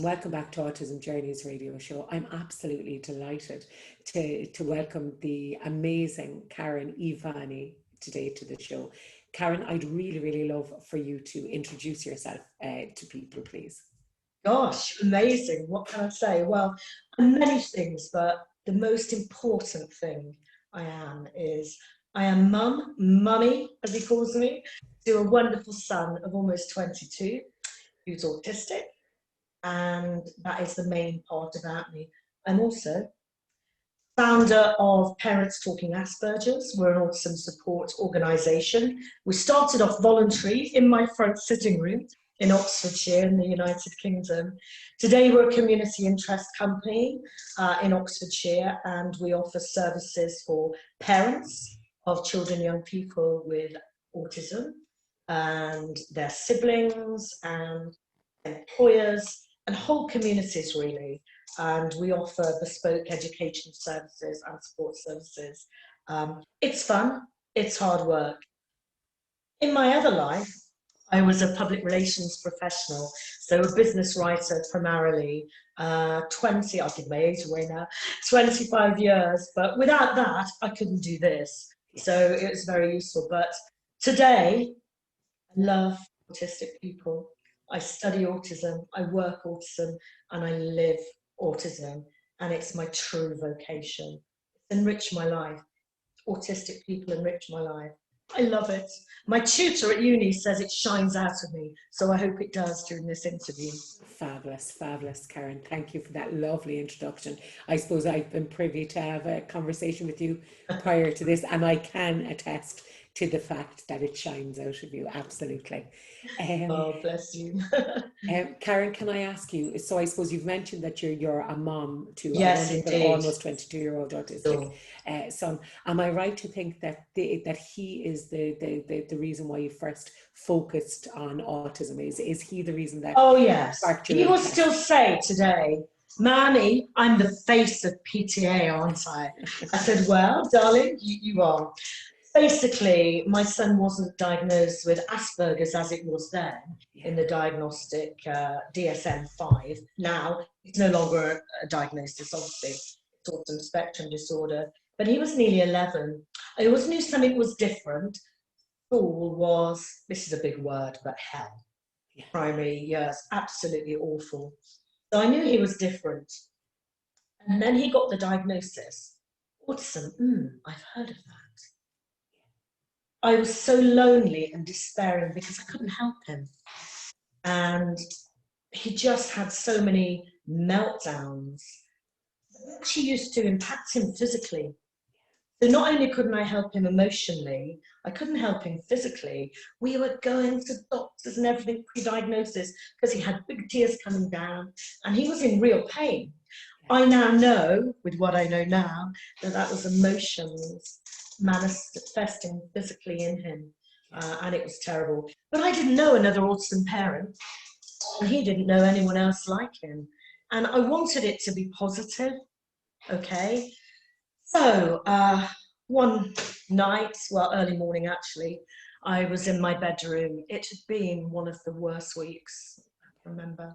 Welcome back to Autism Journeys radio show. I'm absolutely delighted to welcome the amazing Karen Irvani today to the show. Karen, I'd really love for you to introduce yourself to people, please. Gosh, amazing. What can I say? Well, I'm many things, but the most important thing I am mummy, as he calls me, to a wonderful son of almost 22 who's autistic. And that is the main part about me. I'm also founder of Parents Talking Asperger's. We're an autism support organisation. We started off voluntary in my front sitting room in Oxfordshire in the United Kingdom. Today we're a community interest company in Oxfordshire, and we offer services for parents of children, young people with autism and their siblings and employers and whole communities really. And we offer bespoke education services and support services. It's fun, it's hard work. In my other life, I was a public relations professional, so a business writer primarily, 20, I'll give my age away now, 25 years, but without that, I couldn't do this. So it was very useful. But today, I love autistic people. I study autism, I work autism, and I live autism, and it's my true vocation. It's enriched my life. Autistic people enrich my life. I love it. My tutor at uni says it shines out of me, so I hope it does during this interview. Fabulous, Karen. Thank you for that lovely introduction. I suppose I've been privy to have a conversation with you prior to this, and I can attest to the fact that it shines out of you, absolutely. Oh, bless you. Karen, can I ask you, so I suppose you've mentioned that you're a mom to yes, a almost 22-year-old autistic son. Am I right to think that that he is the reason why you first focused on autism? Is he the reason that? Oh yes, he will still say today, "Mammy, I'm the face of PTA, aren't I?" I said, "Well, darling, you are." Basically, my son wasn't diagnosed with Asperger's as it was then in the diagnostic DSM-5. Now, it's no longer a diagnosis, obviously, it's autism spectrum disorder, but he was nearly 11. I always knew something was different. School was, this is a big word, but hell. Primary years, absolutely awful. So I knew he was different. And then he got the diagnosis. Autism, I've heard of that. I was so lonely and despairing because I couldn't help him. And he just had so many meltdowns. She used to impact him physically. So not only couldn't I help him emotionally, I couldn't help him physically. We were going to doctors and everything pre-diagnosis because he had big tears coming down and he was in real pain. I now know, with what I know now, that was emotions manifesting physically in him, and it was terrible. But I didn't know another autism parent, and he didn't know anyone else like him. And I wanted it to be positive, okay? So one night, well, early morning actually, I was in my bedroom. It had been one of the worst weeks, I remember.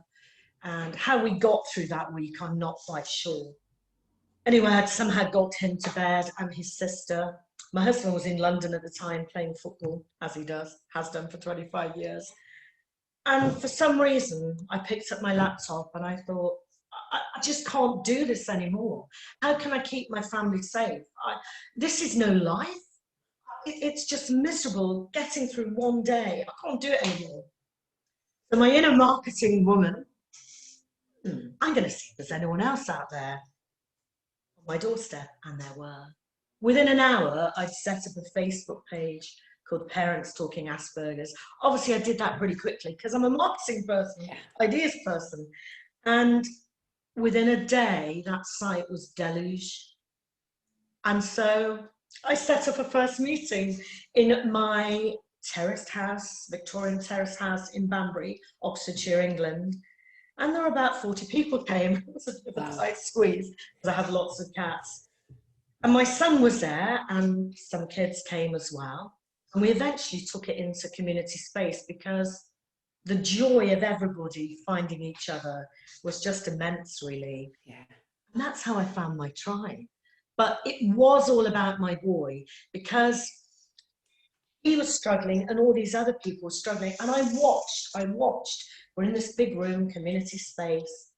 And how we got through that week, I'm not quite sure. Anyway, I had somehow got him to bed and his sister. My husband was in London at the time playing football, as he has done for 25 years. And for some reason, I picked up my laptop and I thought, I just can't do this anymore. How can I keep my family safe? This is no life. It's just miserable getting through one day. I can't do it anymore. So my inner marketing woman, I'm going to see if there's anyone else out there on my doorstep, and there were. Within an hour, I'd set up a Facebook page called Parents Talking Asperger's. Obviously, I did that pretty quickly because I'm a marketing person, ideas person. And within a day, that site was deluged. And so I set up a first meeting in my terraced house, Victorian terraced house in Banbury, Oxfordshire, England. And there were about 40 people came. It was a tight squeeze because I have lots of cats. And my son was there and some kids came as well. And we eventually took it into community space because the joy of everybody finding each other was just immense, really. Yeah. And that's how I found my tribe. But it was all about my boy, because he was struggling and all these other people were struggling. And I watched. We're in this big room, community space,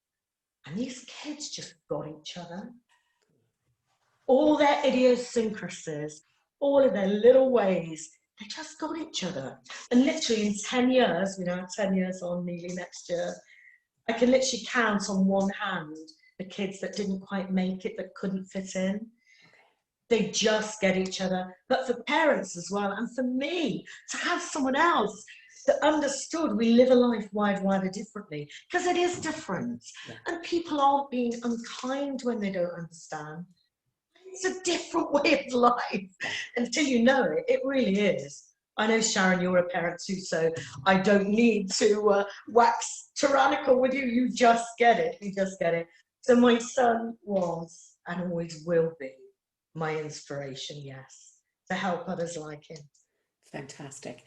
and these kids just got each other. All their idiosyncrasies, all of their little ways, they just got each other. And literally in 10 years, we now have 10 years on nearly next year, I can literally count on one hand the kids that didn't quite make it, that couldn't fit in. They just get each other. But for parents as well, and for me, to have someone else that understood we live a life wider differently, because it is different. Yeah. And people aren't being unkind when they don't understand. It's a different way of life. Until you know it, it really is. I know, Sharon, you're a parent too, so I don't need to wax tyrannical with you. You just get it. You just get it. So my son was, and always will be, my inspiration, yes, to help others like him. Fantastic.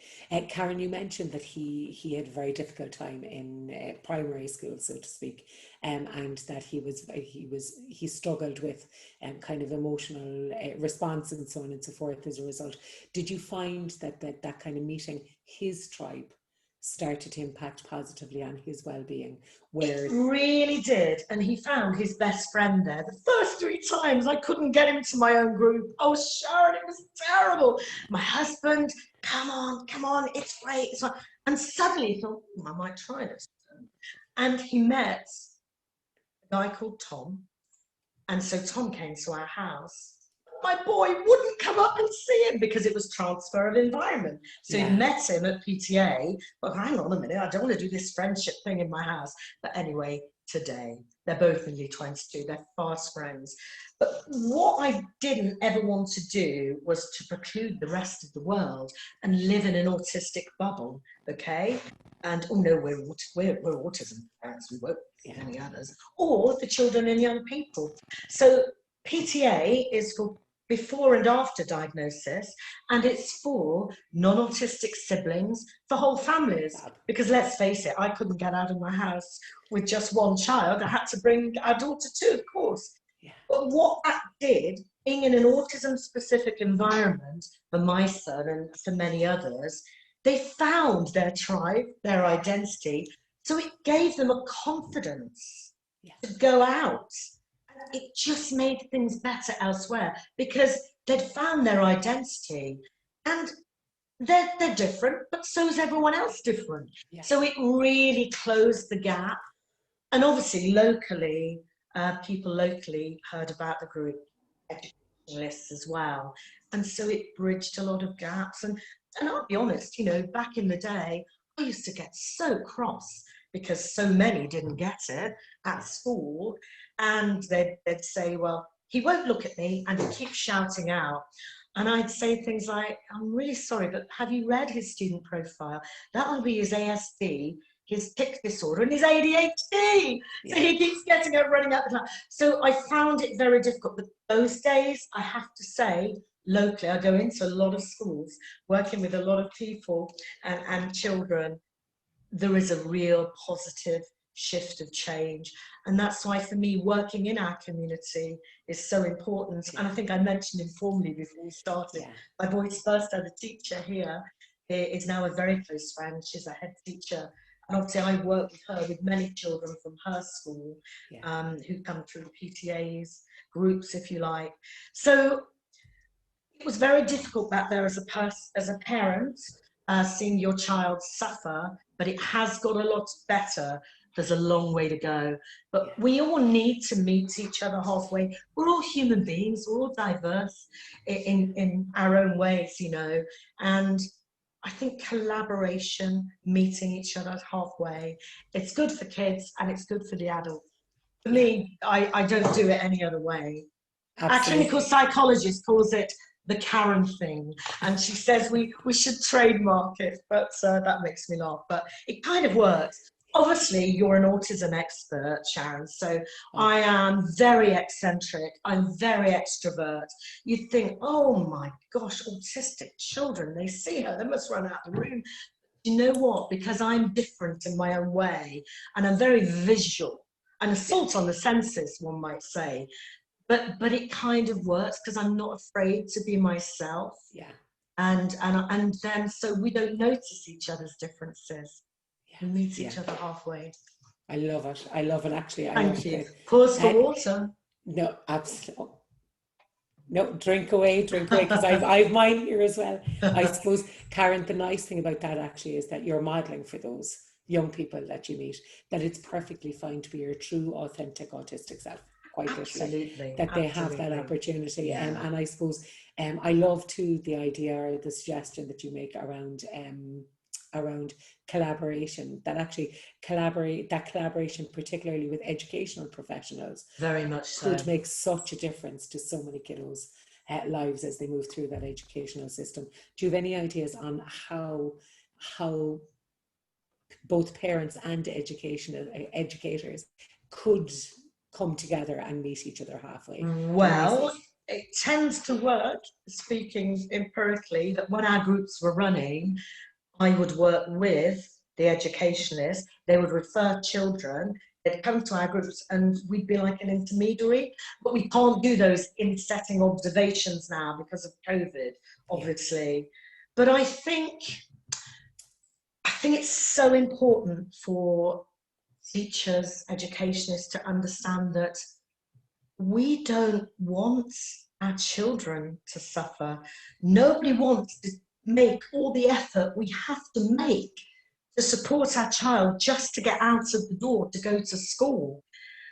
Karen, you mentioned that he had a very difficult time in primary school, so to speak, and that he struggled with kind of emotional response and so on and so forth as a result. Did you find that kind of meeting his tribe started to impact positively on his well-being? It really did, and he found his best friend there. The first 3 times I couldn't get him to my own group. Oh, Sharon, it was terrible. My husband, come on, it's great. It's fine. And suddenly he thought, I might try this. And he met a guy called Tom, and so Tom came to our house. My boy wouldn't come up and see him because it was transfer of environment. So he met him at PTA. Well, hang on a minute, I don't want to do this friendship thing in my house. But anyway, today, they're both nearly 22, they're fast friends. But what I didn't ever want to do was to preclude the rest of the world and live in an autistic bubble, okay? And, oh no, we're autism parents, we won't be any others. Or the children and young people. So PTA is for before and after diagnosis, and it's for non-autistic siblings, for whole families. Because let's face it, I couldn't get out of my house with just one child. I had to bring our daughter too, of course. Yeah. But what that did, being in an autism-specific environment for my son and for many others, they found their tribe, their identity, so it gave them a confidence to go out. It just made things better elsewhere because they'd found their identity, and they're different, but so is everyone else different. Yeah. So it really closed the gap. And obviously locally, people locally heard about the group, educationalists as well. And so it bridged a lot of gaps. And I'll be honest, you know, back in the day, I used to get so cross because so many didn't get it at school. And they'd say, well, he won't look at me and he keeps shouting out. And I'd say things like, I'm really sorry, but have you read his student profile? That'll be his ASD, his tic disorder, and his ADHD. So he keeps getting up, running out the class. So I found it very difficult. But those days, I have to say, locally, I go into a lot of schools, working with a lot of people and children. There is a real positive shift of change. And that's why for me, working in our community is so important. And I think I mentioned informally before we started, my boy's first ever teacher here is now a very close friend. She's a head teacher. And obviously I work with her, with many children from her school who come through the PTA's groups, if you like. So it was very difficult back there as a parent, seeing your child suffer, but it has got a lot better. There's a long way to go, but we all need to meet each other halfway. We're all human beings, we're all diverse in our own ways, you know, and I think collaboration, meeting each other halfway, it's good for kids and it's good for the adults. For me, I don't do it any other way. Absolutely. Our clinical psychologist calls it the Karen thing, and she says we should trademark it, but that makes me laugh, but it kind of works. Obviously, you're an autism expert, Sharon, so I am very eccentric, I'm very extrovert. You'd think, oh my gosh, autistic children, they see her, they must run out of the room. you know what? Because I'm different in my own way, and I'm very visual, an assault on the senses, one might say. But it kind of works because I'm not afraid to be myself. Yeah. And then so we don't notice each other's differences. We meet each other halfway. I love it. I love it. Actually, I Thank love you. it. Pause for water. No, absolutely. No, drink away, because I've mine here as well. I suppose, Karen, the nice thing about that actually is that you're modeling for those young people that you meet that it's perfectly fine to be your true, authentic autistic self. Quite literally, that they have that opportunity. And I suppose I love too the idea or the suggestion that you make around collaboration, that collaboration, particularly with educational professionals, very much so, could make such a difference to so many kiddos' lives as they move through that educational system. Do you have any ideas on how both parents and educators could come together and meet each other halfway? Well, it tends to work, speaking empirically, that when our groups were running, I would work with the educationalists. They would refer children. They'd come to our groups and we'd be like an intermediary. But we can't do those in-setting observations now because of COVID, obviously. Yeah. But I think it's so important for teachers, educationists to understand that we don't want our children to suffer. Nobody wants to make all the effort we have to make to support our child just to get out of the door to go to school.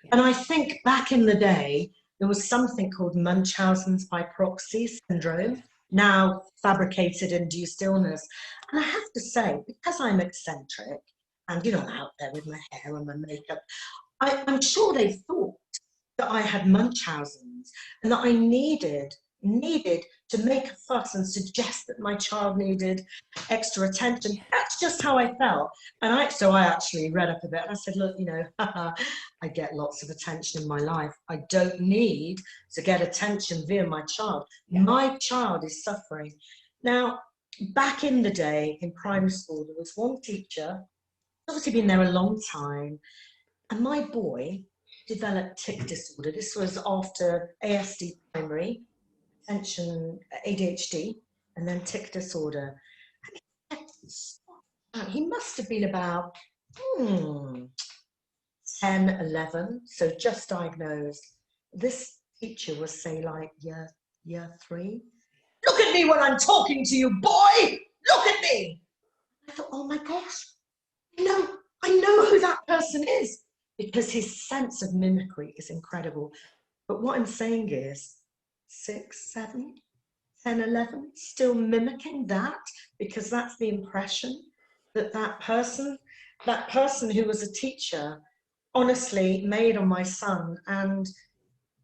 Yeah. And I think back in the day, there was something called Munchausen's by proxy syndrome, now fabricated induced illness. And I have to say, because I'm eccentric and, you know, I'm out there with my hair and my makeup, I'm sure they thought that I had Munchausen's and that I needed to make a fuss and suggest that my child needed extra attention. That's just how I felt. And so I actually read up a bit and I said, look, you know, I get lots of attention in my life. I don't need to get attention via my child. Yeah. My child is suffering. Now, back in the day in primary school, there was one teacher, obviously been there a long time, and my boy developed tic disorder. This was after ASD primary, attention, ADHD, and then tic disorder. And he must have been about 10, 11, so just diagnosed. This teacher was, say, like year 3. Look at me when I'm talking to you, boy! Look at me! I thought, oh my gosh, I know who that person is. Because his sense of mimicry is incredible. But what I'm saying is 6, 7, 10, 11, still mimicking that, because that's the impression that that person who was a teacher honestly made on my son. And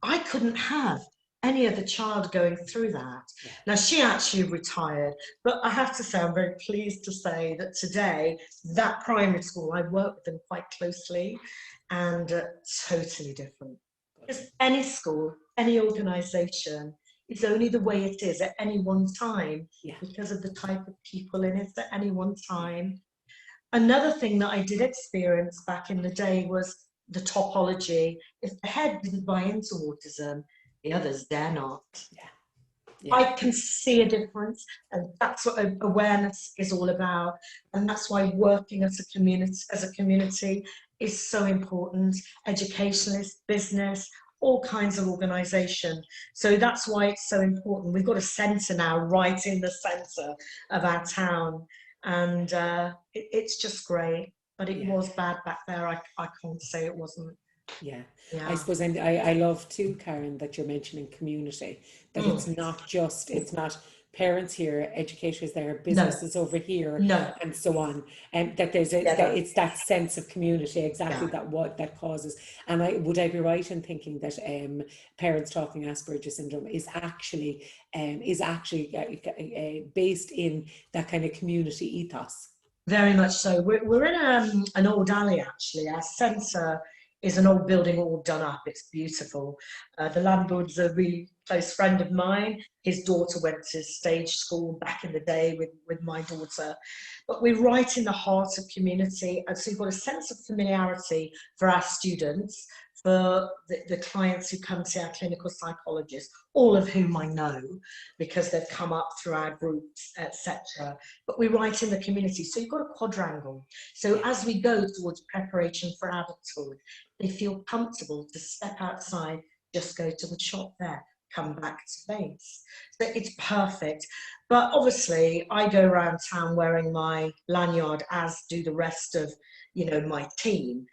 I couldn't have any other child going through that. Yeah. Now, she actually retired, but I have to say, I'm very pleased to say that today, that primary school, I work with them quite closely, and totally different. Because any school, any organisation, is only the way it is at any one time, because of the type of people in it at any one time. Another thing that I did experience back in the day was the topology. If the head didn't buy into autism, the others dare not. Yeah. I can see a difference, and that's what awareness is all about. And that's why working as a community is so important. Educationalists, business, all kinds of organisation. So that's why it's so important. We've got a centre now right in the centre of our town, and it's just great. But it was bad back there. I can't say it wasn't. Yeah. I suppose, and I love too, Karen, that you're mentioning community, that it's not parents here, educators there, businesses over here, and so on, and that there's that it's that sense of community, exactly that causes. And I be right in thinking that Parents Talking Asperger syndrome is actually based in that kind of community ethos. Very much so. We're in an old alley, actually. Our centre is an old building all done up. It's beautiful. The landlord's a really close friend of mine. His daughter went to stage school back in the day with my daughter. But we're right in the heart of community. And so you've got a sense of familiarity for our students, for the clients who come to our clinical psychologists, all of whom I know because they've come up through our groups, etc. But we're right in the community. So you've got a quadrangle. So as we go towards preparation for adulthood, they feel comfortable to step outside, just go to the shop there, come back to base. So it's perfect. But obviously I go around town wearing my lanyard, as do the rest of, you know, my team.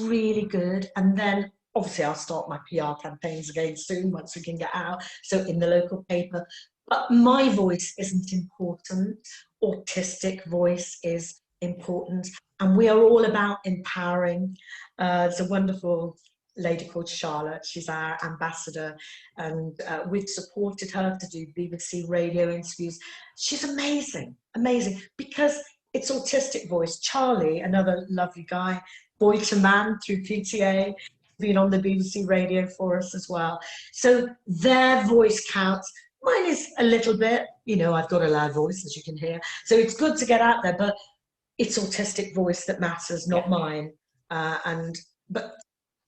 Really good. And then obviously I'll start my PR campaigns again soon once we can get out, so in the local paper. But my voice isn't important. Autistic voice is important, and we are all about empowering. There's a wonderful lady called Charlotte, she's our ambassador, and we've supported her to do BBC radio interviews. She's amazing, amazing, because it's autistic voice. Charlie, another lovely guy, Boy to Man through PTA, been on the BBC radio for us as well. So their voice counts. Mine is a little bit, you know, I've got a loud voice, as you can hear. So it's good to get out there, but it's autistic voice that matters, not mine. But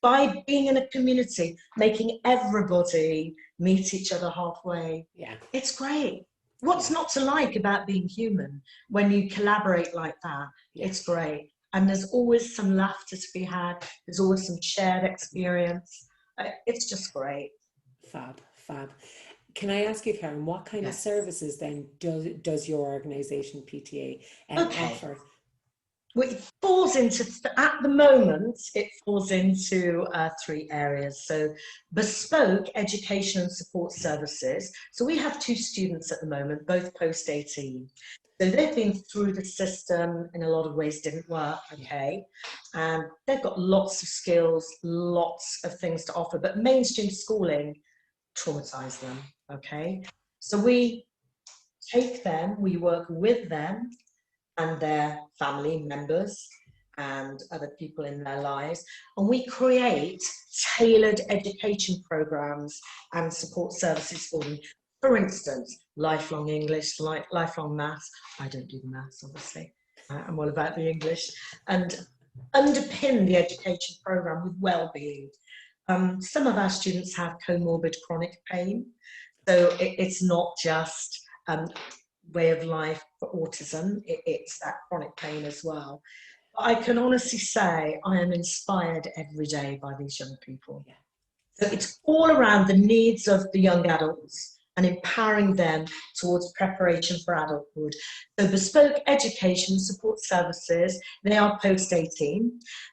by being in a community, making everybody meet each other halfway, it's great. What's not to like about being human when you collaborate like that? It's great. And there's always some laughter to be had. There's always some shared experience. It's just great. Fab, fab. Can I ask you, Karen, what kind of services then does your organisation PTA offer? Well, it falls into, at the moment, it falls into 3 areas. So bespoke education and support services. So we have 2 students at the moment, both post-18. So they've been through the system, in a lot of ways didn't work, okay? And they've got lots of skills, lots of things to offer, but mainstream schooling traumatized them, okay? So we take them, we work with them and their family members and other people in their lives, and we create tailored education programs and support services for them. For instance, lifelong English, lifelong maths. I don't do the maths, obviously. I'm all about the English. And underpin the education program with well-being. Some of our students have comorbid chronic pain, so it's not just way of life for autism, it's that chronic pain as well. I can honestly say I am inspired every day by these young people. So it's all around the needs of the young adults and empowering them towards preparation for adulthood. So bespoke education support services, they are post-18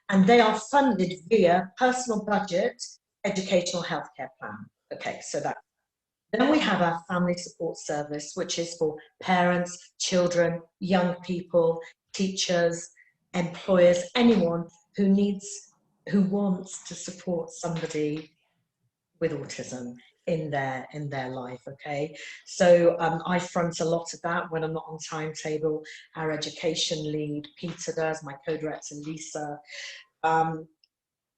and they are funded via personal budget educational healthcare plan. Okay, so that. Then we have our family support service, which is for parents, children, young people, teachers, employers, anyone who wants to support somebody with autism in their life, okay? So I front a lot of that when I'm not on timetable. Our education lead, Peter, does, my co-director Lisa.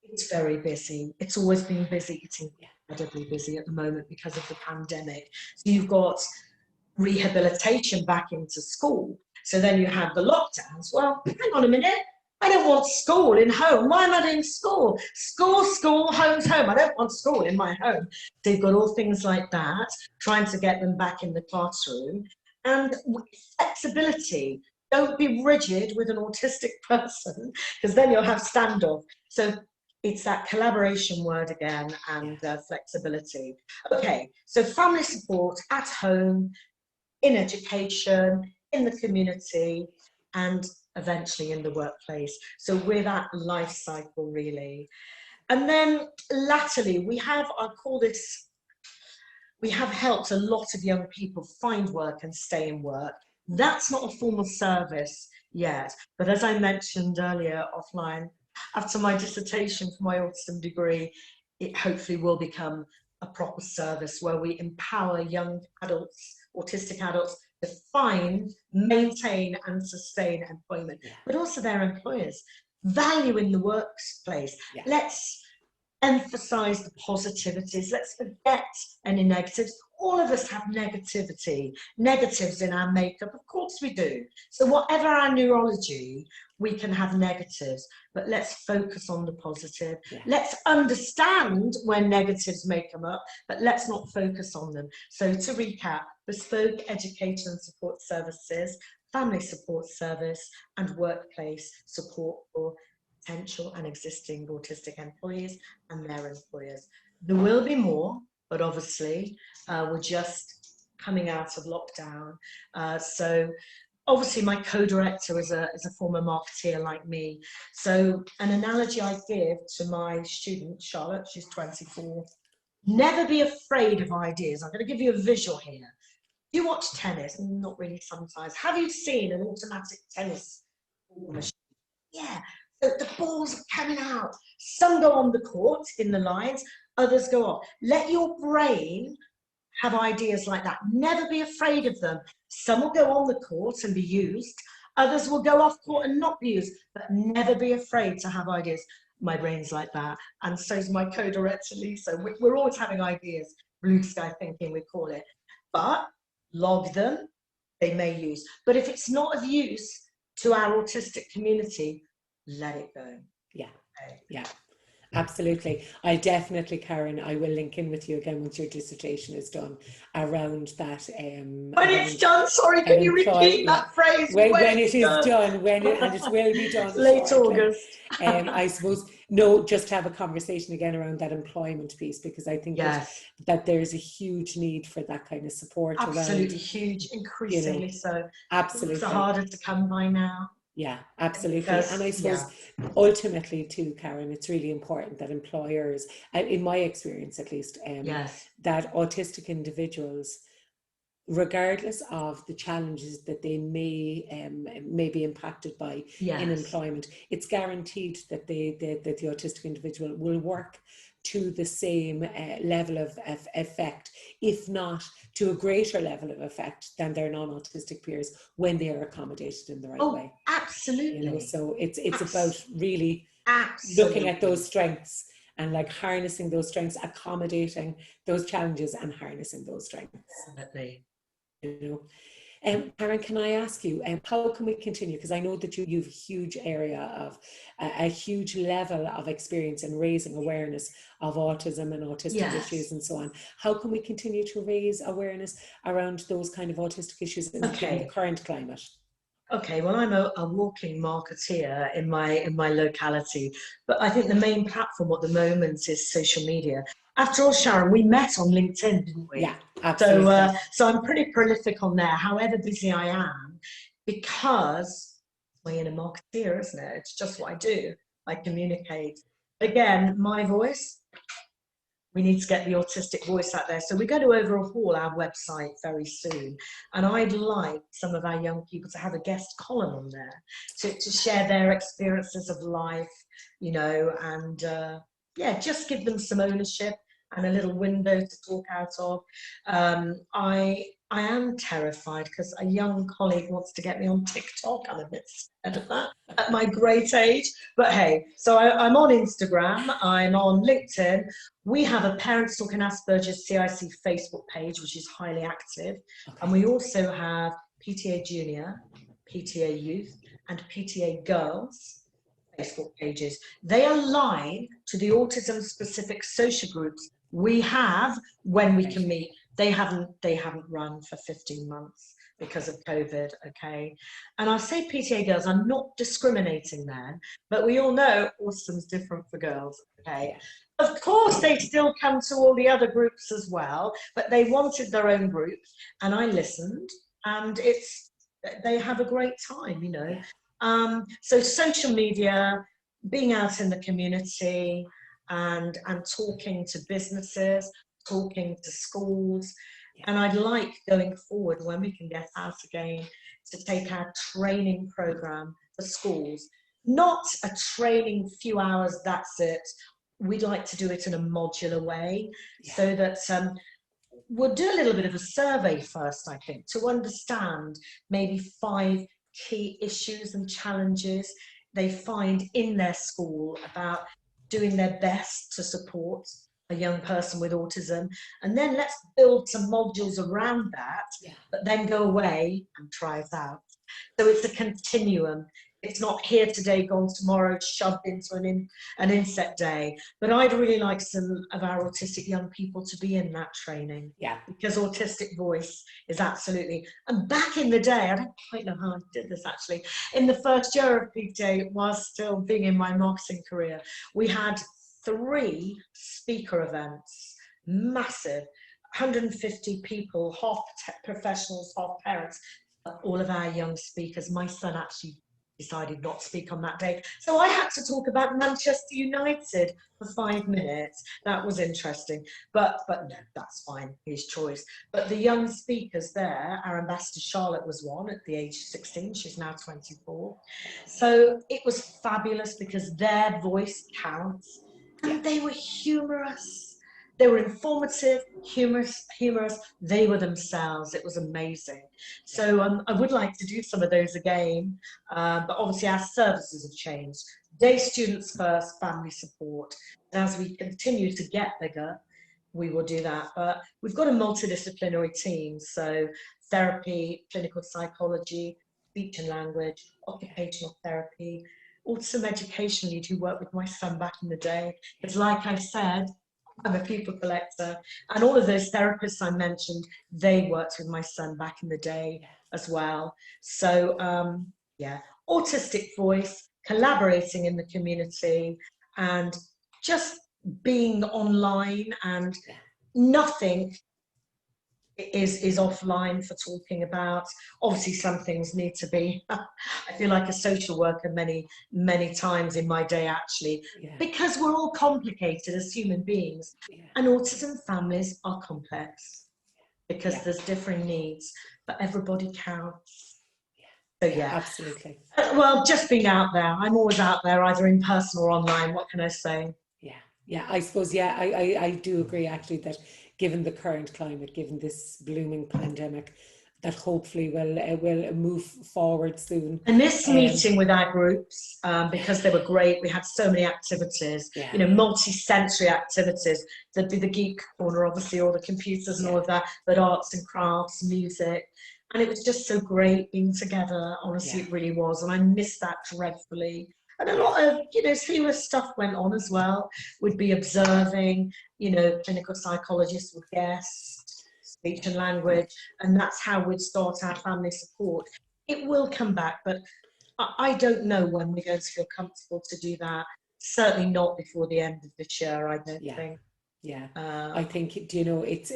It's very busy. It's always been busy. It's incredibly busy at the moment because of the pandemic. So you've got rehabilitation back into school. So then you have the lockdowns. Well, hang on a minute. I don't want school in home. Why am I doing school? School, home's home. I don't want school in my home. So you've got all things like that, trying to get them back in the classroom. And flexibility. Don't be rigid with an autistic person, because then you'll have standoff. So it's that collaboration word again, and flexibility. Okay, so family support at home, in education, in the community, and eventually in the workplace. So we're that life cycle, really. And then latterly, we have helped a lot of young people find work and stay in work. That's not a formal service yet, but as I mentioned earlier offline, after my dissertation for my autism degree, it hopefully will become a proper service where we empower young adults, autistic adults, to find, maintain and sustain employment, but also their employers. value in the workplace. Yeah. Let's emphasize the positivities. Let's forget any negatives. All of us have negatives in our makeup. Of course we do. So whatever our neurology, we can have negatives, but let's focus on the positive. Yeah. Let's understand when negatives may come up, but let's not focus on them. So to recap, bespoke education and support services, family support service, and workplace support for potential and existing autistic employees and their employers. There will be more, but obviously we're just coming out of lockdown. So obviously my co-director is a former marketeer like me. So an analogy I give to my student, Charlotte, she's 24, never be afraid of ideas. I'm going to give you a visual here. You watch tennis? Not really sometimes. Have you seen an automatic tennis machine? Yeah. So the balls are coming out. Some go on the court in the lines, others go off. Let your brain have ideas like that. Never be afraid of them. Some will go on the court and be used. Others will go off court and not be used, but never be afraid to have ideas. My brain's like that. And so is my co-director, Lisa. We're always having ideas. Blue sky thinking, we call it. But log them, they may use. But if it's not of use to our autistic community, let it go. Yeah. Okay. Yeah. Absolutely. I definitely, Karen, I will link in with you again once your dissertation is done around that. When it's done, sorry, can you repeat that phrase? When it is done, and it will be done late shortly. August. I suppose, no, just to have a conversation again around that employment piece, because I think that there's a huge need for that kind of support. Absolutely around, huge, increasingly so. Absolutely. It's harder to come by now. Yeah, absolutely. And I suppose ultimately too, Karen, it's really important that employers, in my experience at least, that autistic individuals, regardless of the challenges that they may be impacted by in employment, it's guaranteed that that the autistic individual will work to the same level of effect, if not to a greater level of effect than their non-autistic peers when they are accommodated in the right way. Absolutely. So it's about really looking at those strengths and like harnessing those strengths, accommodating those challenges and harnessing those strengths. Definitely. Karen, can I ask you, how can we continue? Because I know that you have a huge area of a huge level of experience in raising awareness of autism and autistic issues and so on. How can we continue to raise awareness around those kind of autistic issues in the current climate? Okay, well, I'm a walking marketeer in my locality, but I think the main platform at the moment is social media. After all, Sharon, we met on LinkedIn, didn't we? Yeah, absolutely. So I'm pretty prolific on there, however busy I am, because I'm a marketeer, isn't it? It's just what I do. I communicate. Again, my voice, we need to get the autistic voice out there. So we're going to overhaul our website very soon. And I'd like some of our young people to have a guest column on there to share their experiences of life, and just give them some ownership and a little window to talk out of. I am terrified because a young colleague wants to get me on TikTok. I'm a bit scared of that at my great age. But hey, so I'm on Instagram, I'm on LinkedIn. We have a Parents Talking Asperger CIC Facebook page, which is highly active. And we also have PTA Junior, PTA Youth, and PTA Girls Facebook pages. They align to the autism-specific social groups we have when we can meet. They haven't run for 15 months because of COVID, okay? And I say PTA girls, I'm not discriminating there, but we all know autism's different for girls, okay? Of course, they still come to all the other groups as well, but they wanted their own group, and I listened, and they have a great time, So social media, being out in the community, and talking to businesses, talking to schools. And I'd like going forward, when we can get out again, to take our training program for schools. Not a training few hours, that's it. We'd like to do it in a modular way, so that we'll do a little bit of a survey first, I think, to understand maybe 5 key issues and challenges they find in their school about doing their best to support a young person with autism, and then let's build some modules around that, but then go away and try it out. So it's a continuum. It's not here today, gone tomorrow, shoved into an inset day. But I'd really like some of our autistic young people to be in that training. Yeah. Because autistic voice is absolutely, and back in the day, I don't quite know how I did this actually, in the first year of PTA, while still being in my marketing career, we had 3 speaker events, massive, 150 people, half professionals, half parents, all of our young speakers. My son actually decided not to speak on that day, so I had to talk about Manchester United for 5 minutes. That was interesting, but no, that's fine, his choice. But the young speakers there, our ambassador Charlotte was one at the age of 16, she's now 24, so it was fabulous because their voice counts, and they were humorous. They were informative, humorous, they were themselves. It was amazing. So I would like to do some of those again, but obviously our services have changed. Day students first, family support. And as we continue to get bigger, we will do that. But we've got a multidisciplinary team, so therapy, clinical psychology, speech and language, occupational therapy, autism education lead who worked with my son back in the day. It's like I said, I'm a people collector, and all of those therapists I mentioned, they worked with my son back in the day as well. So yeah, autistic voice, collaborating in the community, and just being online, and nothing is offline for talking about. Obviously some things need to be I feel like a social worker many times in my day actually, because we're all complicated as human beings, and autism families are complex because there's differing needs, but everybody counts. So yeah, absolutely. Well, just being out there, I'm always out there, either in person or online. What can I say? Yeah, I suppose, I do agree actually that given the current climate, given this blooming pandemic, that hopefully will move forward soon. And this meeting with our groups, because they were great, we had so many activities, you know, multi-sensory activities. There'd be the geek corner, obviously, all the computers and all of that, but arts and crafts, music. And it was just so great being together, honestly, it really was. And I missed that dreadfully. And a lot of, you know, serious stuff went on as well. We'd be observing, you know, clinical psychologists would guest, speech and language, and that's how we'd start our family support. It will come back, but I don't know when we're going to feel comfortable to do that. Certainly not before the end of this year, I don't think. I think, do you know, it's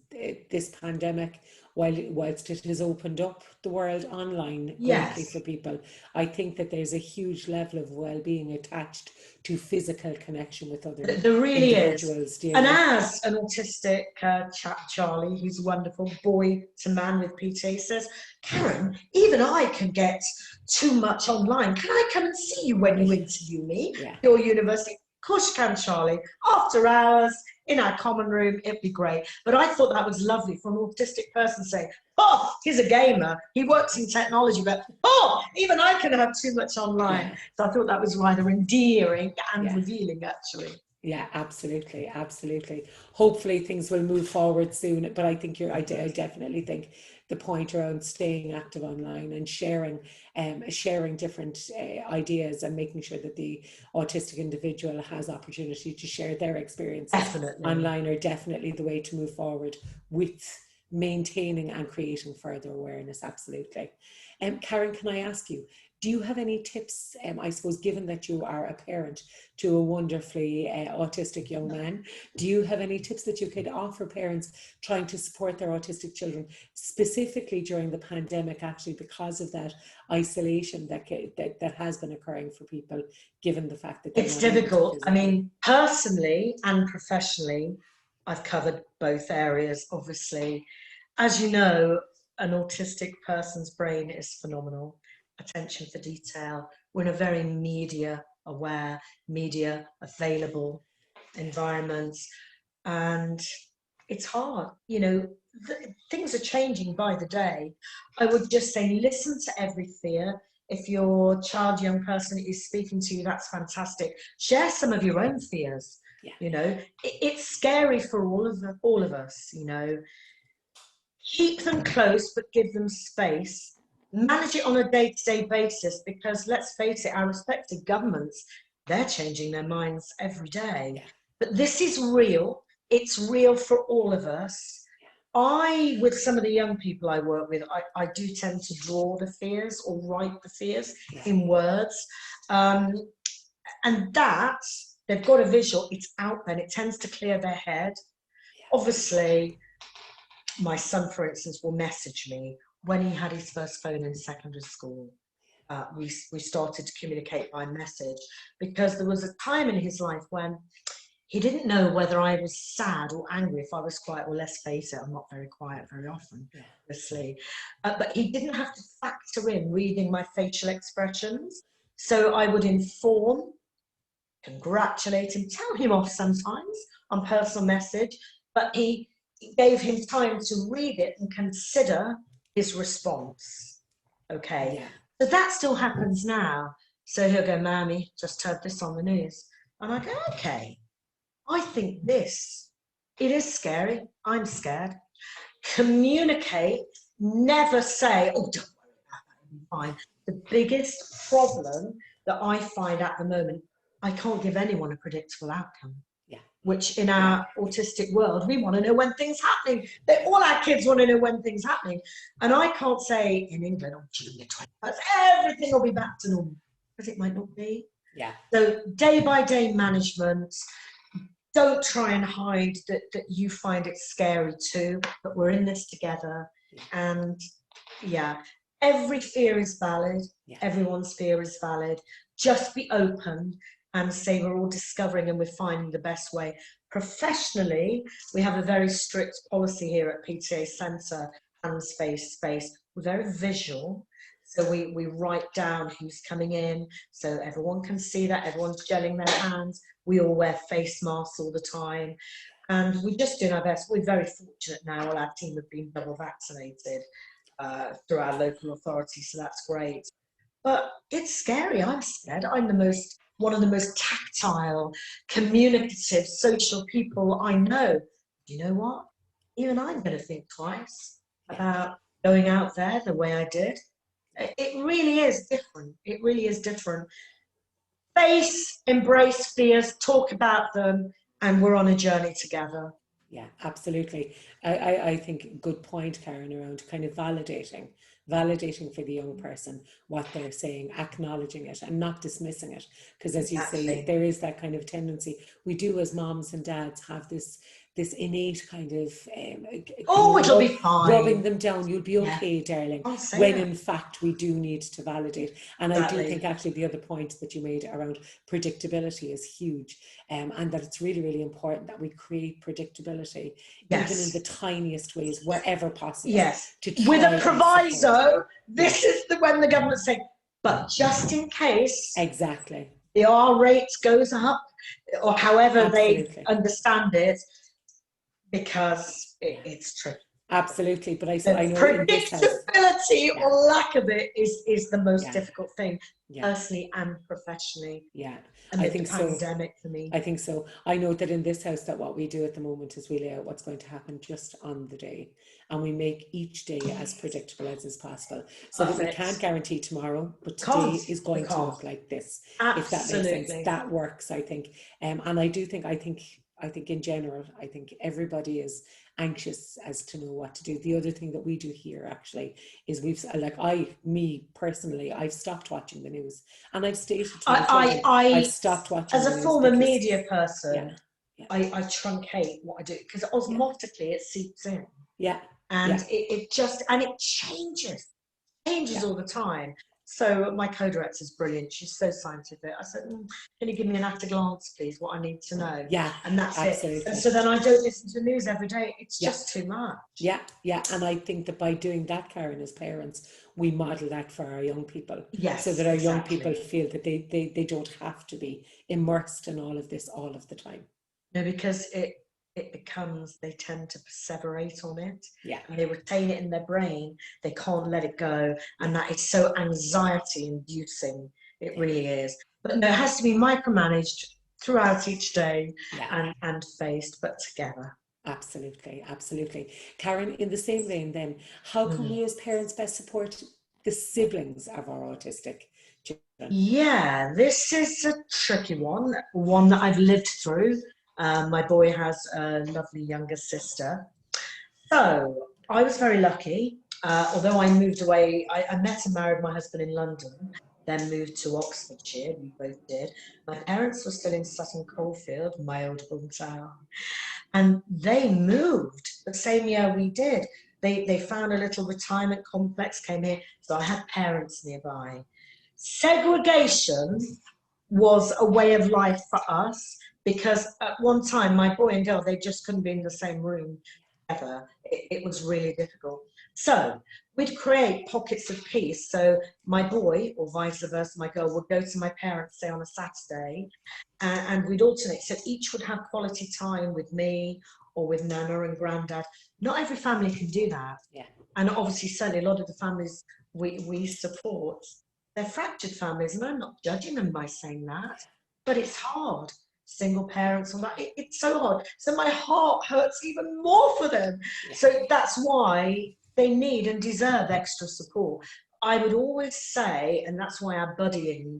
this pandemic, whilst it has opened up the world online greatly for people, I think that there's a huge level of well-being attached to physical connection with other there really individuals. Is. And as an autistic chap, Charlie, who's a wonderful boy to man with PTA, says, Karen, even I can get too much online. Can I come and see you when you interview me? Your university? Of course you can, Charlie. After hours, in our common room, it'd be great. But I thought that was lovely for an autistic person saying, oh, he's a gamer, he works in technology, but oh, even I can have too much online. So I thought that was rather endearing and revealing, actually. Yeah, absolutely, absolutely. Hopefully things will move forward soon, but I think I definitely think the point around staying active online and sharing different ideas and making sure that the autistic individual has opportunity to share their experiences online are definitely the way to move forward with maintaining and creating further awareness. Absolutely. Karen, can I ask you, do you have any tips, I suppose, given that you are a parent to a wonderfully autistic young man, do you have any tips that you could offer parents trying to support their autistic children, specifically during the pandemic, actually, because of that isolation that has been occurring for people, given the fact that it's difficult? I mean, personally and professionally, I've covered both areas, obviously. As you know, an autistic person's brain is phenomenal. Attention for detail. We're in a very media aware, media available environment, and it's hard. You know, things are changing by the day. I would just say listen to every fear, If your child, young person is speaking to you, that's fantastic. Share some of your own fears. Yeah. You know, it's scary for all of us, you know. Keep them close, but give them space. Manage it on a day-to-day basis, because let's face it, our respective governments, they're changing their minds every day. Yeah. But this is real. It's real for all of us. With some of the young people I work with, I do tend to draw the fears or write the fears in words. And that, they've got a visual, it's out there, and it tends to clear their head. Obviously, my son, for instance, will message me when he had his first phone in secondary school. We started to communicate by message, because there was a time in his life when he didn't know whether I was sad or angry, if I was quiet. Well, let's face it, I'm not very quiet very often, obviously. But he didn't have to factor in reading my facial expressions. So I would inform, congratulate him, tell him off sometimes on personal message, but he gave him time to read it and consider his response. Okay, so that still happens now. So he'll go, "Mammy, just heard this on the news." And I go, "Okay, I think this, it is scary. I'm scared." Communicate, never say, "Oh, don't worry about that, it'll be fine." The biggest problem that I find at the moment, I can't give anyone a predictable outcome. Which in our autistic world, we want to know when things happening. All our kids want to know when things happening. And I can't say in England, "Oh, June the 21st, everything will be back to normal," because it might not be. So day by day management. Don't try and hide that you find it scary too, but we're in this together. And every fear is valid. Everyone's fear is valid. Just be open and say we're all discovering and we're finding the best way. Professionally, we have a very strict policy here at PTA Centre, hands, face, space. We're very visual. So we write down who's coming in, so everyone can see that, everyone's gelling their hands. We all wear face masks all the time. And we're just doing our best. We're very fortunate now, all our team have been double vaccinated through our local authority, so that's great. But it's scary, I'm scared. I'm one of the most tactile, communicative, social people I know. Do you know what? Even I'm going to think twice about going out there the way I did. It really is different. It really is different. Face, embrace fears, talk about them, and we're on a journey together. Yeah, absolutely. I think good point, Karen, around kind of validating for the young person what they're saying, acknowledging it and not dismissing it. Because as you say, there is that kind of tendency. We do as moms and dads have this innate kind of it'll be fine, rubbing them down. You'll be okay, darling, when in fact we do need to validate. And I do think actually the other point that you made around predictability is huge, and that it's really, really important that we create predictability even in the tiniest ways wherever possible. With a proviso, this is when the government's saying, but just in case the R rate goes up, or however they understand it, because it's tricky. Absolutely, but I know predictability or lack of it is the most difficult thing, personally and professionally. I think the pandemic for me. I think so. I know that in this house that what we do at the moment is we lay out what's going to happen just on the day, and we make each day as predictable as is possible. So that we can't guarantee tomorrow, but today is going to look like this. If that makes sense, that works, I think. And I think in general, I think everybody is anxious as to know what to do. The other thing that we do here actually is me personally, I've stopped watching the news, and I've stated to I've stopped watching as a former media person. I truncate what I do, because osmotically it seeps in. And it changes all the time. So my co-director is brilliant. She's so scientific. I said, "Can you give me an at a glance, please, what I need to know?" And that's it. And so then I don't listen to the news every day. It's just too much. And I think that by doing that, Karen, as parents, we model that for our young people. So that our young people feel that they don't have to be immersed in all of this all of the time. No, because it becomes, they tend to perseverate on it. Yeah. And they retain it in their brain. They can't let it go. And that is so anxiety inducing. It really is. But no, it has to be micromanaged throughout each day, and faced, but together. Absolutely, absolutely. Karen, in the same vein then, how can we as parents best support the siblings of our autistic children? Yeah, this is a tricky one that I've lived through. My boy has a lovely younger sister. So I was very lucky. Although I moved away, I met and married my husband in London, then moved to Oxfordshire, we both did. My parents were still in Sutton Coldfield, my old hometown. And they moved the same year we did. They found a little retirement complex, came here, so I had parents nearby. Segregation was a way of life for us, because at one time, my boy and girl, they just couldn't be in the same room ever. It was really difficult. So we'd create pockets of peace. So my boy, or vice versa, my girl, would go to my parents, say on a Saturday, and we'd alternate. So each would have quality time with me or with Nana and Grandad. Not every family can do that. Yeah. And obviously, certainly a lot of the families we support, they're fractured families, and I'm not judging them by saying that, but it's hard. Single parents, and that, it's so hard. So my heart hurts even more for them. Yeah. So that's why they need and deserve extra support. I would always say, and that's why our buddying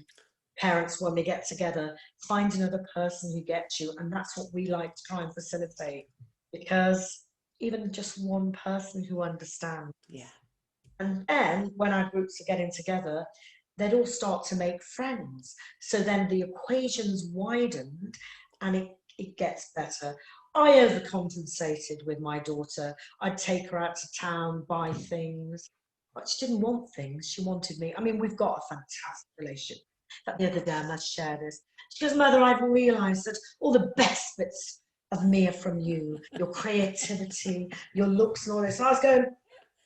parents, when we get together, find another person who gets you, and that's what we like to try and facilitate, because even just one person who understands. Yeah. And then when our groups are getting together, they'd all start to make friends. So then the equations widened, and it gets better. I overcompensated with my daughter. I'd take her out to town, buy things, but she didn't want things. She wanted me. I mean, we've got a fantastic relationship. But the other day, I must share this. She goes, Mother, I've realised that all the best bits of me are from you, your creativity, your looks and all this. And I was going,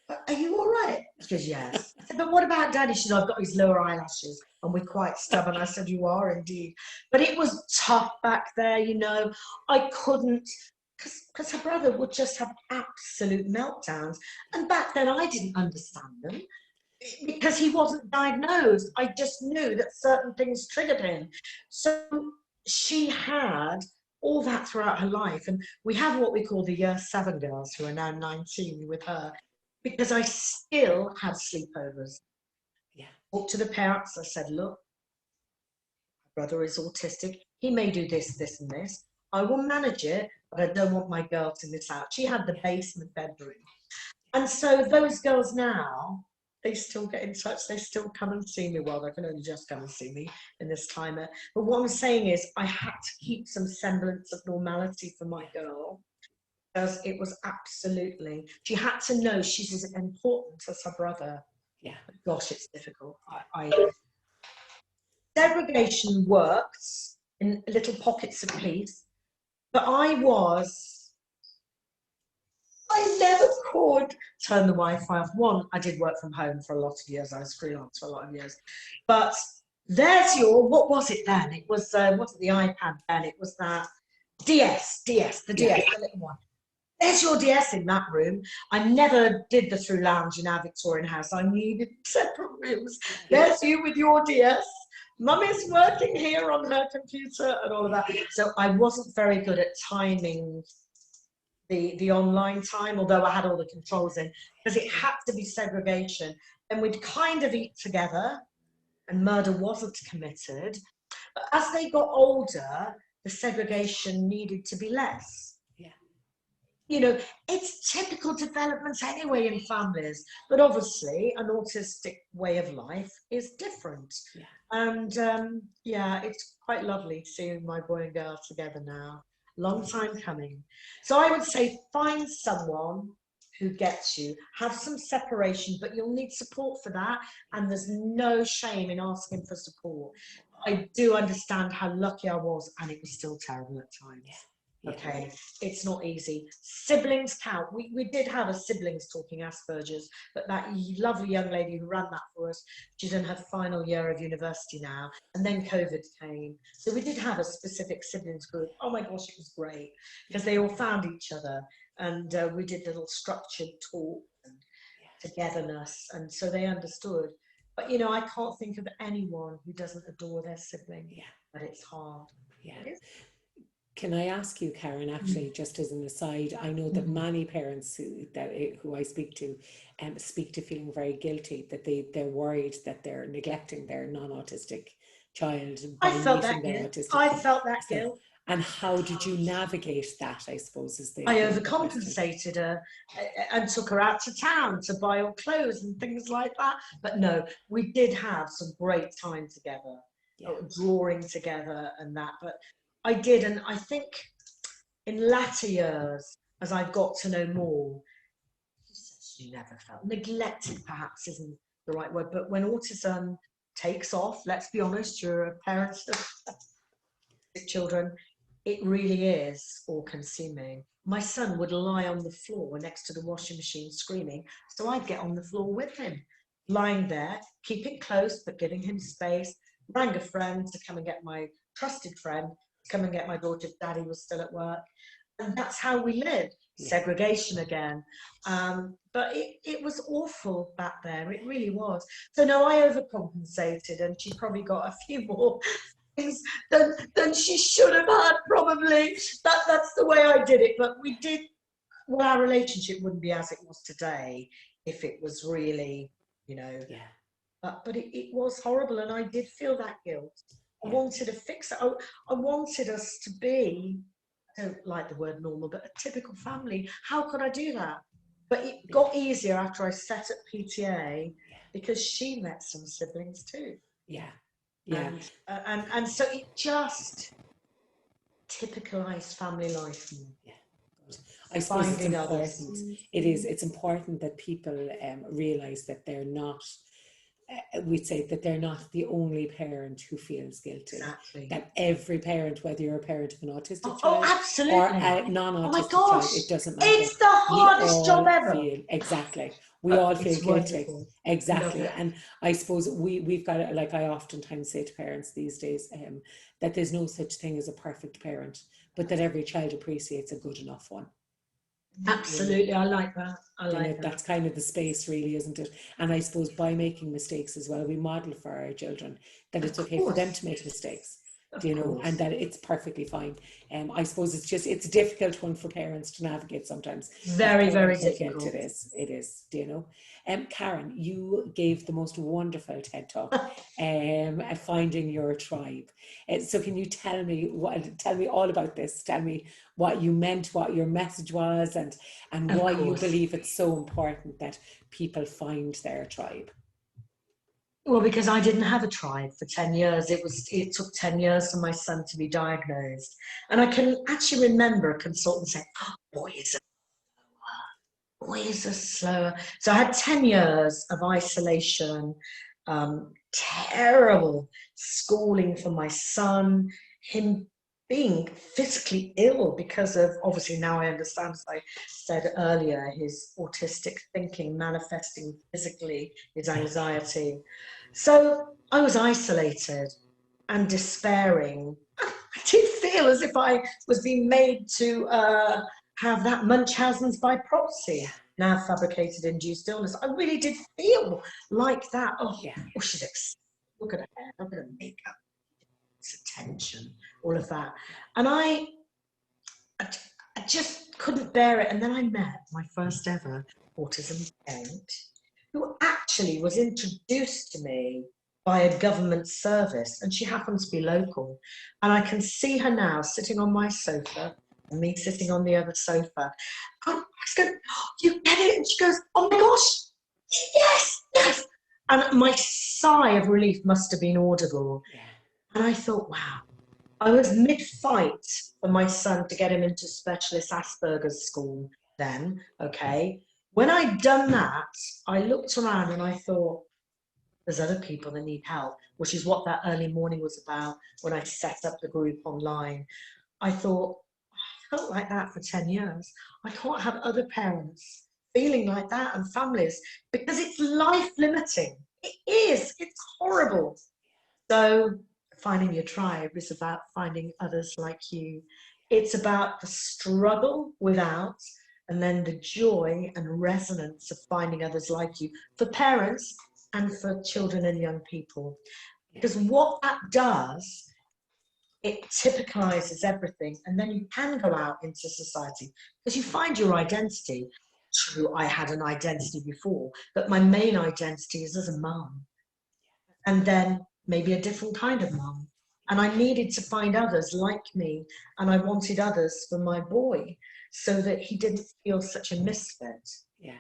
are you all right? She goes, yes. I said, but what about Daddy? She said, I've got his lower eyelashes and we're quite stubborn. I said, you are indeed. But it was tough back there, you know. I couldn't, because her brother would just have absolute meltdowns. And back then I didn't understand them, because he wasn't diagnosed. I just knew that certain things triggered him. So she had all that throughout her life. And we have what we call the year 7 girls, who are now 19 with her, because I still had sleepovers. Yeah. Talked to the parents. I said, look, my brother is autistic. He may do this, this, and this. I will manage it, but I don't want my girl to miss out. She had the basement bedroom. And so those girls now, they still get in touch. They still come and see me. Well, they can only just come and see me in this climate. But what I'm saying is, I had to keep some semblance of normality for my girl, because it was absolutely, she had to know she's as important as her brother. Yeah. Gosh, it's difficult. Segregation works in little pockets of peace, but I never could turn the Wi-Fi off. One, I did work from home for a lot of years. I was freelance for a lot of years. But there's what was it then? It was, wasn't the iPad then? It was that DS, the DS, the little one. There's your DS in that room. I never did the through lounge in our Victorian house. I needed separate rooms. There's you with your DS. Mummy's working here on her computer and all of that. So I wasn't very good at timing the online time, although I had all the controls in, because it had to be segregation. And we'd kind of eat together, and murder wasn't committed. But as they got older, the segregation needed to be less. You know, it's typical developments anyway in families, but obviously an autistic way of life is different. Yeah. And yeah, it's quite lovely to see my boy and girl together now. Long time coming. So I would say find someone who gets you, have some separation, but you'll need support for that. And there's no shame in asking for support. I do understand how lucky I was, and it was still terrible at times. Yeah. Okay, it's not easy. Siblings count. We did have a siblings talking Asperger's, but that lovely young lady who ran that for us, she's in her final year of university now, and then COVID came. So we did have a specific siblings group. Oh my gosh, it was great because they all found each other, and we did little structured talk and togetherness, and so they understood. But you know, I can't think of anyone who doesn't adore their sibling. But it's hard. Yeah. Can I ask you, Karen, actually, just as an aside, I know that many parents who I speak to feeling very guilty, that they're worried that they're neglecting their non-autistic child by meeting their autistic. I felt that guilt. And how did you navigate that, I suppose, is the I overcompensated her and took her out to town to buy her clothes and things like that. But no, we did have some great time together, drawing together and that. But I did, and I think in latter years, as I've got to know more, she never felt neglected, perhaps isn't the right word, but when autism takes off, let's be honest, you're a parent of children, it really is all-consuming. My son would lie on the floor next to the washing machine screaming, so I'd get on the floor with him, lying there, keeping close but giving him space, rang a friend to come and get my trusted friend, come and get my daughter if daddy was still at work. And that's how we lived. Segregation again. But it was awful back there. It really was. So no, I overcompensated, and she probably got a few more things than she should have had, probably. That's the way I did it. But we did, well, our relationship wouldn't be as it was today if it was really, you know. But it was horrible, and I did feel that guilt. I wanted to fix it. I wanted us to be, I don't like the word normal, but a typical family. How could I do that? But it got easier after I set up PTA because she met some siblings too. And so it just typicalized family life. I suppose it's important. It's important that people realise that they're not. We'd say that they're not the only parent who feels guilty. That every parent, whether you're a parent of an autistic child or a non-autistic child, it doesn't matter. It's the hardest job ever. We all feel guilty. Wonderful. Exactly. And I suppose we've got it, like I oftentimes say to parents these days, that there's no such thing as a perfect parent, but that every child appreciates a good enough one. Absolutely, I like that. That. That's kind of the space, really, isn't it? And I suppose by making mistakes as well, we model for our children that it's okay for them to make mistakes, and that it's perfectly fine. I suppose it's a difficult one for parents to navigate sometimes. Very, very difficult. It is. Karen, you gave the most wonderful TED talk, finding your tribe. So can you tell me all about this? Tell me what you meant, what your message was, and why you believe it's so important that people find their tribe. Well, because I didn't have a tribe for 10 years. It took 10 years for my son to be diagnosed. And I can actually remember a consultant saying, boys are slower. So I had 10 years of isolation, terrible schooling for my son, him being physically ill because of, obviously now I understand, as I said earlier, his autistic thinking manifesting physically, his anxiety. So I was isolated and despairing. I did feel as if I was being made to have that Munchausen's by proxy, now fabricated induced illness. I really did feel like that. Look at her hair, look at her makeup, attention, all of that. And I just couldn't bear it. And then I met my first ever autism parent, who actually was introduced to me by a government service, and she happens to be local. And I can see her now sitting on my sofa and me sitting on the other sofa. I was going, you get it? And she goes, oh my gosh, yes. And my sigh of relief must have been audible. And I thought, wow, I was mid-fight for my son to get him into specialist Asperger's school then, okay? When I'd done that, I looked around and I thought, there's other people that need help, which is what that early morning was about when I set up the group online. I thought, felt like that for 10 years. I can't have other parents feeling like that, and families, because it's life limiting. It is. It's horrible. So finding your tribe is about finding others like you. It's about the struggle without, and then the joy and resonance of finding others like you, for parents and for children and young people. Because what that does, it typicalizes everything, and then you can go out into society because you find your identity. True, I had an identity before, but my main identity is as a mum, and then maybe a different kind of mum. And I needed to find others like me, and I wanted others for my boy so that he didn't feel such a misfit. Yeah.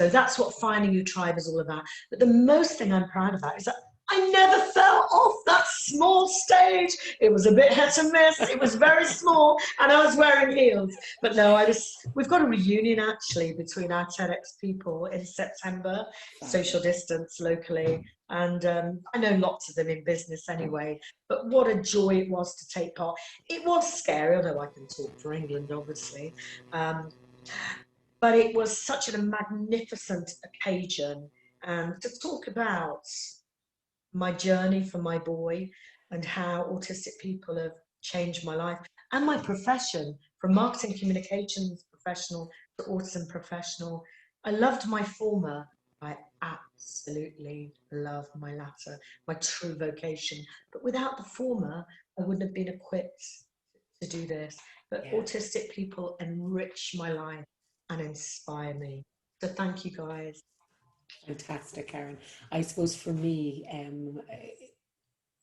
So that's what finding your tribe is all about. But the most thing I'm proud about is that I never fell off that small stage. It was a bit hit and miss. It was very small, and I was wearing heels. But no, we've got a reunion actually between our TEDx people in September, social distance locally. And I know lots of them in business anyway, but what a joy it was to take part. It was scary, although I can talk for England, obviously. But it was such a magnificent occasion, and to talk about my journey for my boy and how autistic people have changed my life and my profession, from marketing communications professional to autism professional. I loved my former. I absolutely love my latter, my true vocation. But without the former, I wouldn't have been equipped to do this. But autistic people enrich my life and inspire me. So thank you, guys. Fantastic, Karen. I suppose for me,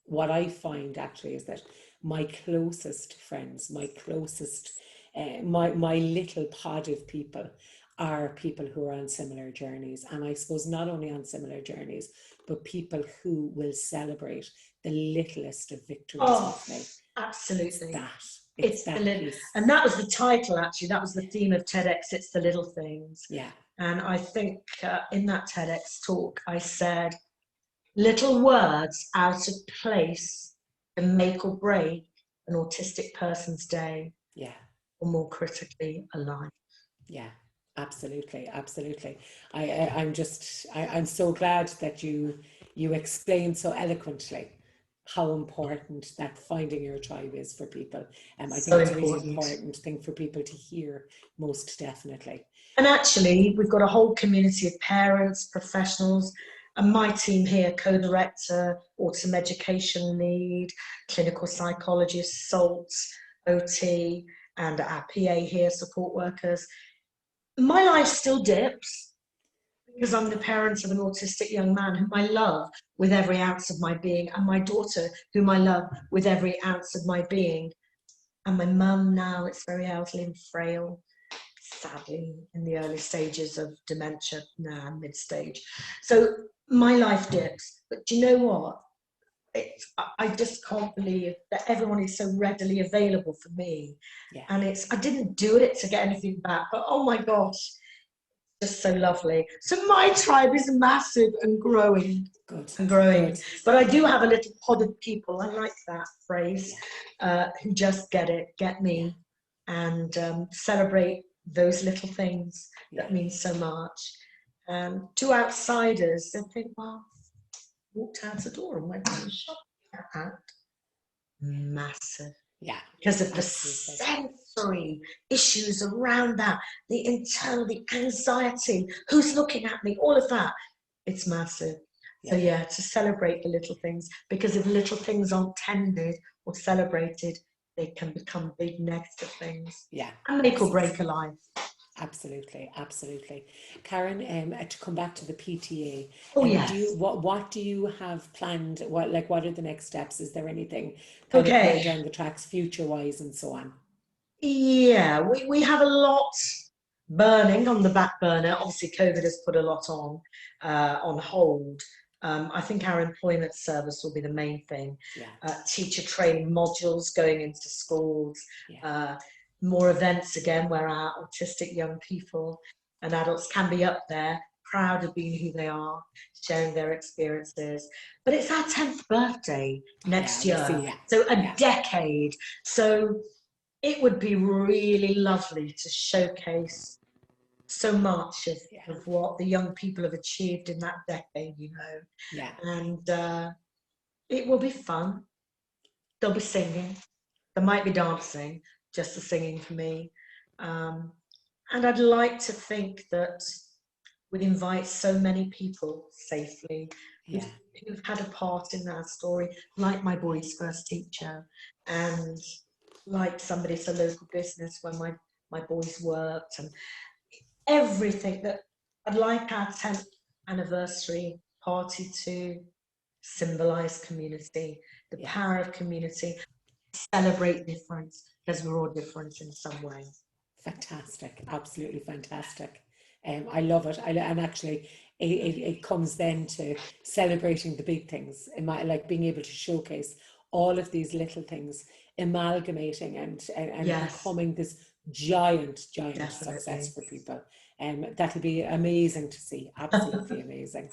what I find actually is that my closest friends, my closest, my little pod of people are people who are on similar journeys. And I suppose not only on similar journeys, but people who will celebrate the littlest of victories with me. Absolutely. It's that piece. And that was the title, actually. That was the theme of TEDx. It's the little things. Yeah. And I think in that TEDx talk, I said, little words out of place can make or break an autistic person's day. Yeah. Or more critically, a life. Yeah, absolutely, absolutely. I'm so glad that you explained so eloquently how important that finding your tribe is for people. I think it's a really important thing for people to hear, most definitely. And actually, we've got a whole community of parents, professionals, and my team here, co-director, autism education lead, clinical psychologist, SALT, OT, and our PA here, support workers. My life still dips because I'm the parent of an autistic young man whom I love with every ounce of my being, and my daughter whom I love with every ounce of my being. And my mum now, it's very elderly and frail, sadly, in the early stages of dementia, now mid-stage. So my life dips. But do you know what? I just can't believe that everyone is so readily available for me. Yeah. And I didn't do it to get anything back, but oh my gosh, just so lovely. So my tribe is massive and growing. Good. And growing. Good. But I do have a little pod of people, I like that phrase, who just get it, get me, and celebrate those little things that mean so much. To outsiders, they think, well, walked out the door and went to the shop. Massive. Yeah. Because of the sensory issues around that, the internal, the anxiety, who's looking at me, all of that. It's massive. So yeah, to celebrate the little things, because if little things aren't tended or celebrated, they can become big negative things. Yeah. And make or break a life. Absolutely, absolutely. Karen, to come back to the PTA, yes. What do you have planned? What are the next steps? Is there anything going down the tracks future-wise and so on? Yeah, we have a lot burning on the back burner. Obviously, COVID has put a lot on hold. I think our employment service will be the main thing. Teacher training modules going into schools. More events again where our autistic young people and adults can be up there, proud of being who they are, sharing their experiences. But it's our 10th birthday next year, so a decade. So it would be really lovely to showcase so much of what the young people have achieved in that decade, you know. Yeah. And it will be fun. There'll be singing. There might be dancing, just the singing for me. And I'd like to think that we'd invite so many people safely who've had a part in our story, like my boy's first teacher, and like somebody at a local business where my boys worked, and everything. That I'd like our 10th anniversary party to symbolise community, the power of community, celebrate difference, because we're all different in some way. Fantastic, absolutely fantastic. I love it. And actually, it comes then to celebrating the big things, like being able to showcase all of these little things, amalgamating and becoming this giant success for people. That'll be amazing to see, absolutely amazing.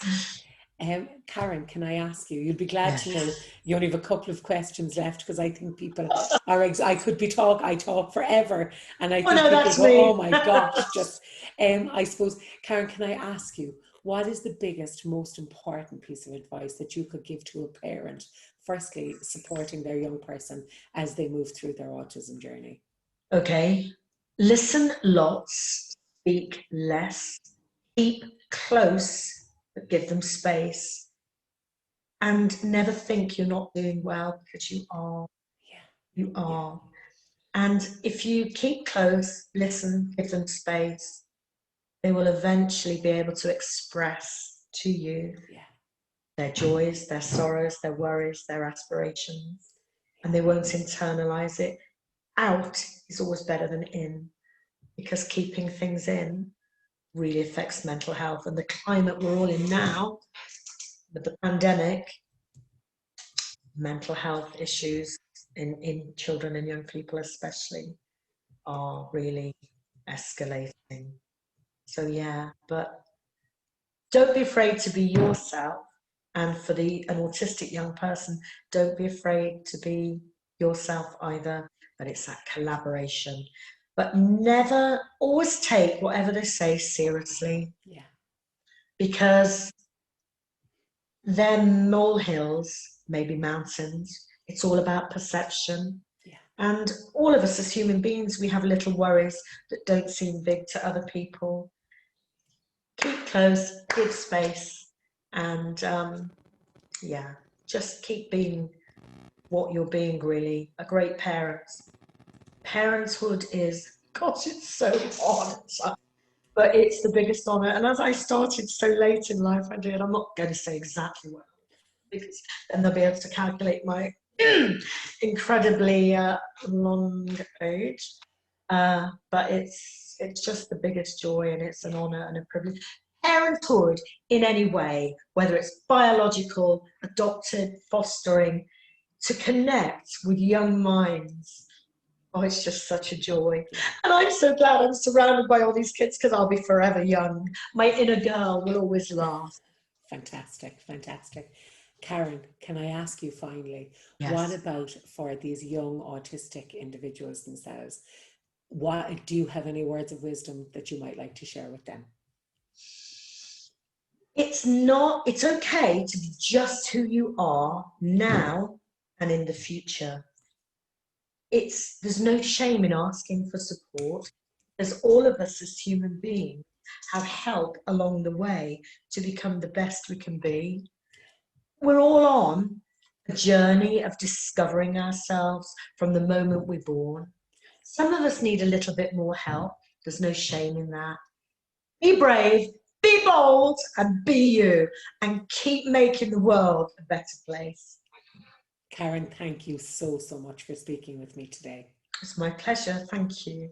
Karen, can I ask you? You'll be glad to know you only have a couple of questions left, because I think people are. I talk forever, and I think people go, "Oh my gosh!" Just, I suppose, Karen, can I ask you, what is the biggest, most important piece of advice that you could give to a parent, firstly, supporting their young person as they move through their autism journey? Okay, listen lots, speak less, keep close, but give them space, and never think you're not doing well, because you are. You are. And if you keep close, listen, give them space, they will eventually be able to express to you their joys, their sorrows, their worries, their aspirations, and they won't internalize it. Out is always better than in, because keeping things in really affects mental health. And the climate we're all in now, with the pandemic, mental health issues in children and young people especially are really escalating. So yeah, but don't be afraid to be yourself. And for an autistic young person, don't be afraid to be yourself either. But it's that collaboration. But never, always take whatever they say seriously. Yeah. Because they're molehills, maybe mountains. It's all about perception. Yeah. And all of us as human beings, we have little worries that don't seem big to other people. Keep close, give space, and just keep being what you're being, really, a great parent. Parenthood is, gosh, it's so hard, but it's the biggest honour. And as I started so late in life, I'm not going to say exactly what, because then they'll be able to calculate my incredibly long age. But it's just the biggest joy, and it's an honour and a privilege. Parenthood in any way, whether it's biological, adopted, fostering, to connect with young minds. Oh, it's just such a joy. And I'm so glad I'm surrounded by all these kids, because I'll be forever young. My inner girl will always laugh. Fantastic, fantastic. Karen, can I ask you finally, what about for these young autistic individuals themselves? Do you have any words of wisdom that you might like to share with them? It's okay to be just who you are now and in the future. There's no shame in asking for support, as all of us as human beings have help along the way to become the best we can be. We're all on a journey of discovering ourselves from the moment we're born. Some of us need a little bit more help. There's no shame in that. Be brave, be bold, and be you, and keep making the world a better place. Karen, thank you so much for speaking with me today. It's my pleasure. Thank you.